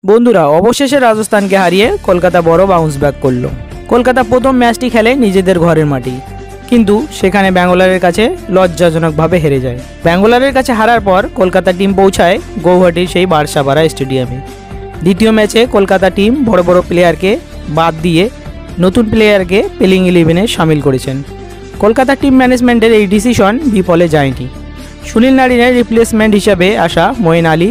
বন্ধুরা অবশেষে রাজস্থানকে হারিয়ে কলকাতা বড় বাউন্স ব্যাক করলো। কলকাতা প্রথম ম্যাচটি খেলে নিজেদের ঘরের মাটি, কিন্তু সেখানে ব্যাঙ্গালোরের কাছে লজ্জাজনকভাবে হেরে যায়। ব্যাঙ্গালোরের কাছে হারার পর কলকাতা টিম পৌঁছায় গৌহাটির সেই বার্সাপাড়া স্টেডিয়ামে। দ্বিতীয় ম্যাচে কলকাতা টিম বড় বড় প্লেয়ারকে বাদ দিয়ে নতুন প্লেয়ারকে প্লেইং 11-এ সামিল করেছেন। কলকাতা টিম ম্যানেজমেন্টের এই ডিসিশন বিফলে যায়নি। সুনীল নারিনের রিপ্লেসমেন্ট হিসাবে আসা মঈন আলী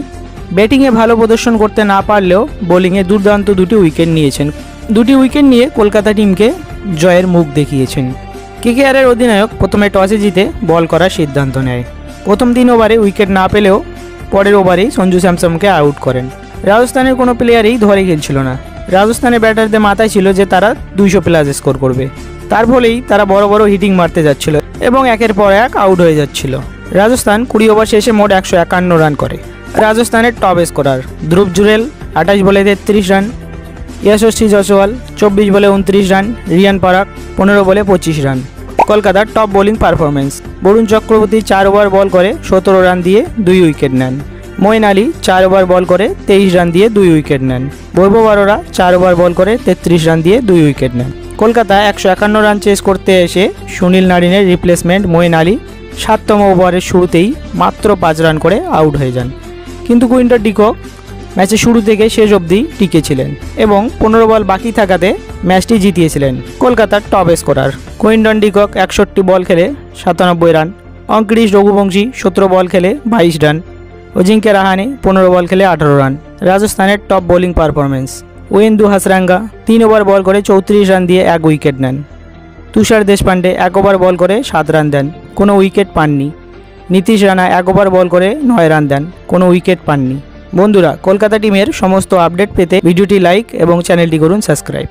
ব্যাটিংয়ে ভালো প্রদর্শন করতে না পারলেও বোলিংয়ে দুর্দান্ত দুটি উইকেট নিয়েছেন। দুটি উইকেট নিয়ে কলকাতা টিমকে জয়ের মুখ দেখিয়েছেন। কেকেআরের অধিনায়ক প্রথমে টসে জিতে বল করার সিদ্ধান্ত নেয়। প্রথম 3 ওভারে উইকেট না পেলেও পরের ওভারেই সঞ্জু স্যামসনকে আউট করেন। রাজস্থানের কোনো প্লেয়ারই ধরে খেলছিল না। রাজস্থানের ব্যাটারদের মাথায় ছিল যে তারা 200+ স্কোর করবে, তার ফলেই তারা বড় বড় হিটিং মারতে যাচ্ছিল এবং একের পর এক আউট হয়ে যাচ্ছিল। রাজস্থান 20 ওভার শেষে মোট 151 রান করে। রাজস্থানের টপ স্কোরার ধ্রুব জুরেল 28 বলে 33 রান, যশস্বী জয়সওয়াল 24 বলে 29 রান, রিয়ান পরাগ 15 বলে 25 রান। কলকাতার top bowling performance, Varun Chakravarthy 4 over ball করে 17 রান দিয়ে 2 উইকেট নেন। মঈন আলী 4 ওভার বল করে 23 রান দিয়ে 2 উইকেট নেন। বৈভব অরোরা 4 ওভার বল করে 33 রান দিয়ে 2 উইকেট নেন। কলকাতা 151 রান চেস করতে এসে সুনীল নারিনের রিপ্লেসমেন্ট মঈন আলী 7তম ওভারের শুরুতেই মাত্র 5 রান করে আউট হয়ে যান। কিন্তু কুইন্টন ডিকক ম্যাচের শুরু থেকে শেষ অবধি টিকে ছিলেন এবং 15 বল বাকি থাকাতে ম্যাচটি জিতিয়েছিলেন। কলকাতার টপ স্কোরার কুইন্টন ডিকক 61 বল খেলে 97 রান, অঙ্কিরিশ রঘুবংশী 17 বল খেলে 22 রান, অজিঙ্ক্য রাহানে 15 বল খেলে 18 রান। রাজস্থানের top bowling performance, Wanindu Hasaranga 3 over ball করে 34 রান দিয়ে 1 উইকেট নেন। তুষার দেশপান্ডে 1 ওভার বল করে 7 রান দেন, কোনো উইকেট পাননি। নীতিশ রানা 1 ওভার বল করে 9 রান দেন, কোনো উইকেট পাননি। বন্ধুরা, কলকাতা টিমের সমস্ত আপডেট পেতে ভিডিওটি লাইক এবং চ্যানেলটি করুন সাবস্ক্রাইব।